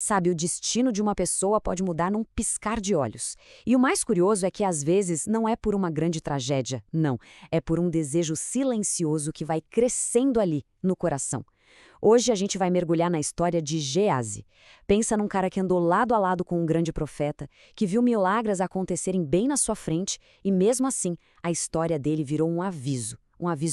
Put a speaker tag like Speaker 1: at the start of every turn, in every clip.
Speaker 1: Sabe, o destino de uma pessoa pode mudar num piscar de olhos. E o mais curioso é que às vezes não é por uma grande tragédia, não. É por um desejo silencioso que vai crescendo ali, no coração. Hoje a gente vai mergulhar na história de Geazi. Pensa num cara que andou lado a lado com um grande profeta, que viu milagres acontecerem bem na sua frente e mesmo assim a história dele virou um aviso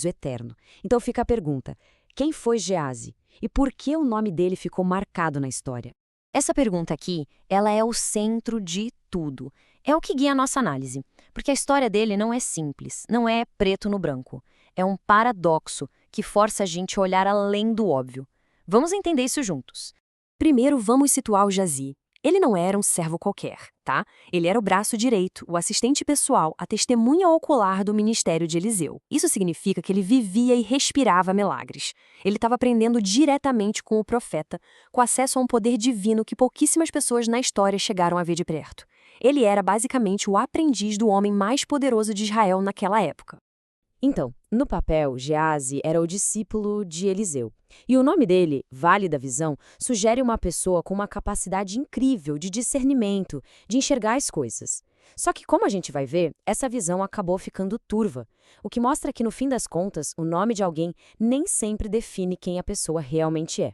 Speaker 1: eterno. Então fica a pergunta: quem foi Geazi? E por que o nome dele ficou marcado na história?
Speaker 2: Essa pergunta aqui, ela é o centro de tudo. É o que guia a nossa análise. Porque a história dele não é simples, não é preto no branco. É um paradoxo que força a gente a olhar além do óbvio. Vamos entender isso juntos. Primeiro, vamos situar o Geazi. Ele não era um servo qualquer, tá? Ele era o braço direito, o assistente pessoal, a testemunha ocular do ministério de Eliseu. Isso significa que ele vivia e respirava milagres. Ele estava aprendendo diretamente com o profeta, com acesso a um poder divino que pouquíssimas pessoas na história chegaram a ver de perto. Ele era basicamente o aprendiz do homem mais poderoso de Israel naquela época.
Speaker 1: Então, no papel, Geazi era o discípulo de Eliseu. E o nome dele, Vale da Visão, sugere uma pessoa com uma capacidade incrível de discernimento, de enxergar as coisas. Só que, como a gente vai ver, essa visão acabou ficando turva, o que mostra que, no fim das contas, o nome de alguém nem sempre define quem a pessoa realmente é.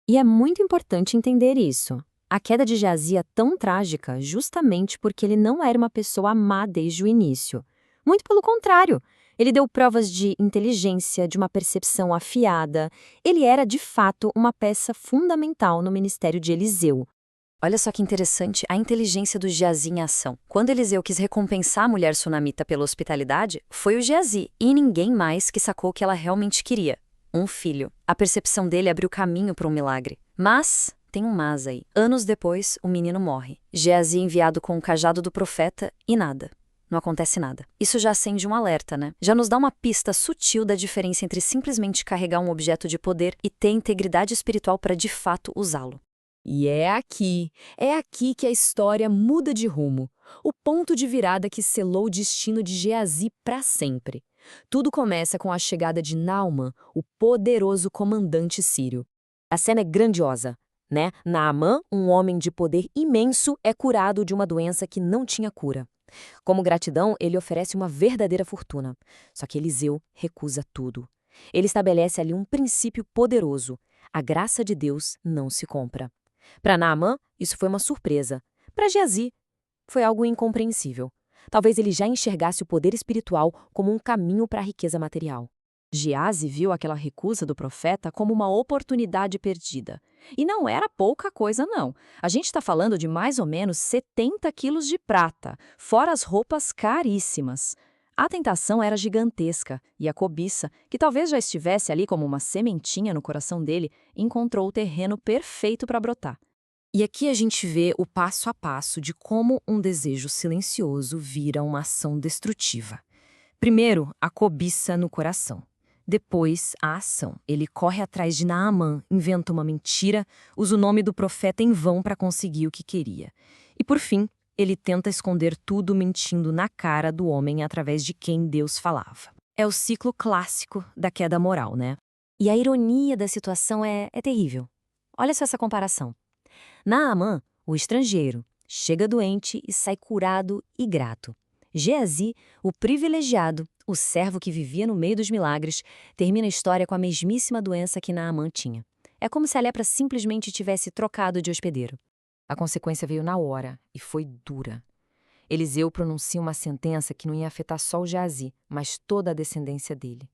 Speaker 2: E é muito importante entender isso. A queda de Geazi é tão trágica justamente porque ele não era uma pessoa má desde o início. Muito pelo contrário. Ele deu provas de inteligência, de uma percepção afiada. Ele era, de fato, uma peça fundamental no ministério de Eliseu. Olha só que interessante a inteligência do Geazi em ação. Quando Eliseu quis recompensar a mulher sunamita pela hospitalidade, foi o Geazi e ninguém mais que sacou o que ela realmente queria: um filho. A percepção dele abriu caminho para um milagre. Mas tem um mas aí. Anos depois, o menino morre. Geazi é enviado com o cajado do profeta e nada. Não acontece nada. Isso já acende um alerta, né? Já nos dá uma pista sutil da diferença entre simplesmente carregar um objeto de poder e ter integridade espiritual para de fato usá-lo.
Speaker 1: E é aqui que a história muda de rumo. O ponto de virada que selou o destino de Geazi para sempre. Tudo começa com a chegada de Naaman, o poderoso comandante sírio. A cena é grandiosa, né? Naamã, um homem de poder imenso, é curado de uma doença que não tinha cura. Como gratidão, ele oferece uma verdadeira fortuna. Só que Eliseu recusa tudo. Ele estabelece ali um princípio poderoso: a graça de Deus não se compra. Para Naamã, isso foi uma surpresa. Para Geazi, foi algo incompreensível. Talvez ele já enxergasse o poder espiritual como um caminho para a riqueza material. Geazi viu aquela recusa do profeta como uma oportunidade perdida. E não era pouca coisa, não. A gente está falando de mais ou menos 70 quilos de prata, fora as roupas caríssimas. A tentação era gigantesca, e a cobiça, que talvez já estivesse ali como uma sementinha no coração dele, encontrou o terreno perfeito para brotar. E aqui a gente vê o passo a passo de como um desejo silencioso vira uma ação destrutiva. Primeiro, a cobiça no coração. Depois, a ação. Ele corre atrás de Naamã, inventa uma mentira, usa o nome do profeta em vão para conseguir o que queria. E, por fim, ele tenta esconder tudo mentindo na cara do homem através de quem Deus falava. É o ciclo clássico da queda moral, né? E a ironia da situação é terrível. Olha só essa comparação. Naamã, o estrangeiro, chega doente e sai curado e grato. Geazi, o privilegiado, o servo que vivia no meio dos milagres, termina a história com a mesmíssima doença que Naamã tinha. É como se a lepra simplesmente tivesse trocado de hospedeiro. A consequência veio na hora e foi dura. Eliseu pronuncia uma sentença que não ia afetar só o Geazi, mas toda a descendência dele.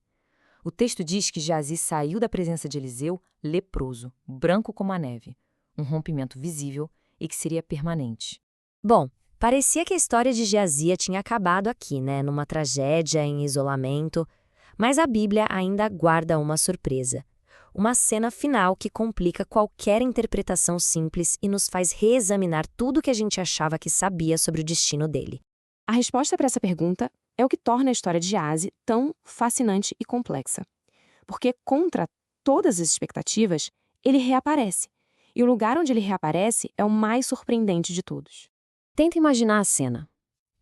Speaker 1: O texto diz que Geazi saiu da presença de Eliseu leproso, branco como a neve, um rompimento visível e que seria permanente. Bom, parecia que a história de Geazi tinha acabado aqui, né, numa tragédia em isolamento, mas a Bíblia ainda guarda uma surpresa. Uma cena final que complica qualquer interpretação simples e nos faz reexaminar tudo que a gente achava que sabia sobre o destino dele.
Speaker 3: A resposta para essa pergunta é o que torna a história de Geazi tão fascinante e complexa. Porque, contra todas as expectativas, ele reaparece. E o lugar onde ele reaparece é o mais surpreendente de todos.
Speaker 2: Tenta imaginar a cena.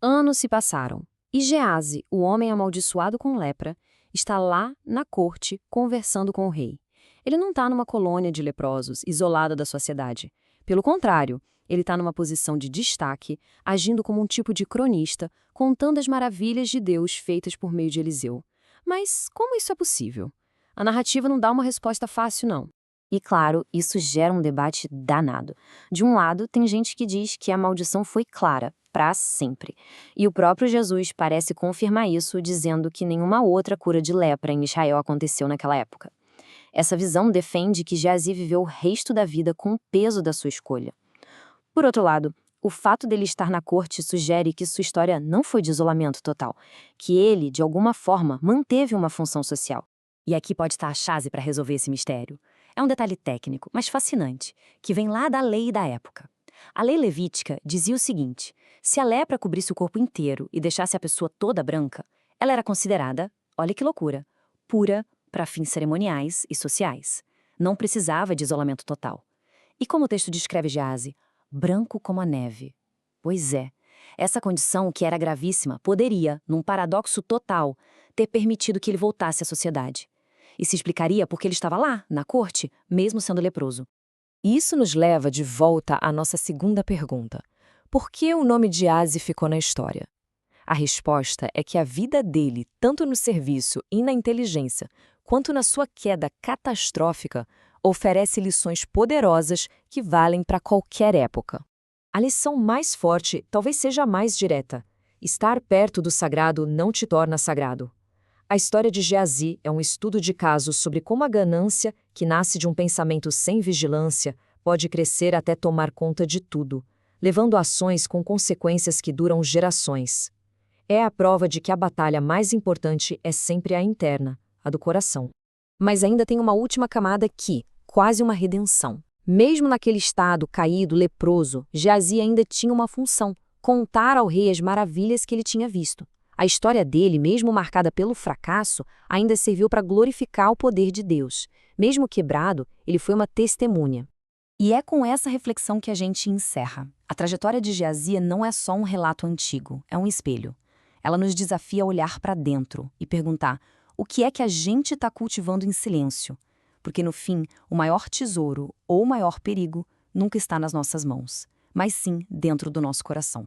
Speaker 2: Anos se passaram e Geazi, o homem amaldiçoado com lepra, está lá na corte conversando com o rei. Ele não está numa colônia de leprosos, isolado da sociedade. Pelo contrário, ele está numa posição de destaque, agindo como um tipo de cronista, contando as maravilhas de Deus feitas por meio de Eliseu. Mas como isso é possível? A narrativa não dá uma resposta fácil, não. E claro, isso gera um debate danado. De um lado, tem gente que diz que a maldição foi clara, para sempre. E o próprio Jesus parece confirmar isso, dizendo que nenhuma outra cura de lepra em Israel aconteceu naquela época. Essa visão defende que Geazi viveu o resto da vida com o peso da sua escolha. Por outro lado, o fato dele estar na corte sugere que sua história não foi de isolamento total, que ele, de alguma forma, manteve uma função social.
Speaker 1: E aqui pode estar a chave para resolver esse mistério. É um detalhe técnico, mas fascinante, que vem lá da lei da época. A lei levítica dizia o seguinte: se a lepra cobrisse o corpo inteiro e deixasse a pessoa toda branca, ela era considerada, olha que loucura, pura para fins cerimoniais e sociais. Não precisava de isolamento total. E como o texto descreve Geazi, branco como a neve. Pois é, essa condição, que era gravíssima, poderia, num paradoxo total, ter permitido que ele voltasse à sociedade. E se explicaria porque ele estava lá, na corte, mesmo sendo leproso. Isso nos leva de volta à nossa segunda pergunta. Por que o nome de Geazi ficou na história? A resposta é que a vida dele, tanto no serviço e na inteligência, quanto na sua queda catastrófica, oferece lições poderosas que valem para qualquer época. A lição mais forte talvez seja a mais direta. Estar perto do sagrado não te torna sagrado. A história de Geazi é um estudo de caso sobre como a ganância, que nasce de um pensamento sem vigilância, pode crescer até tomar conta de tudo, levando a ações com consequências que duram gerações. É a prova de que a batalha mais importante é sempre a interna, a do coração. Mas ainda tem uma última camada aqui, quase uma redenção. Mesmo naquele estado caído, leproso, Geazi ainda tinha uma função: contar ao rei as maravilhas que ele tinha visto. A história dele, mesmo marcada pelo fracasso, ainda serviu para glorificar o poder de Deus. Mesmo quebrado, ele foi uma testemunha. E é com essa reflexão que a gente encerra. A trajetória de Geazi não é só um relato antigo, é um espelho. Ela nos desafia a olhar para dentro e perguntar: o que é que a gente está cultivando em silêncio? Porque no fim, o maior tesouro ou o maior perigo nunca está nas nossas mãos, mas sim dentro do nosso coração.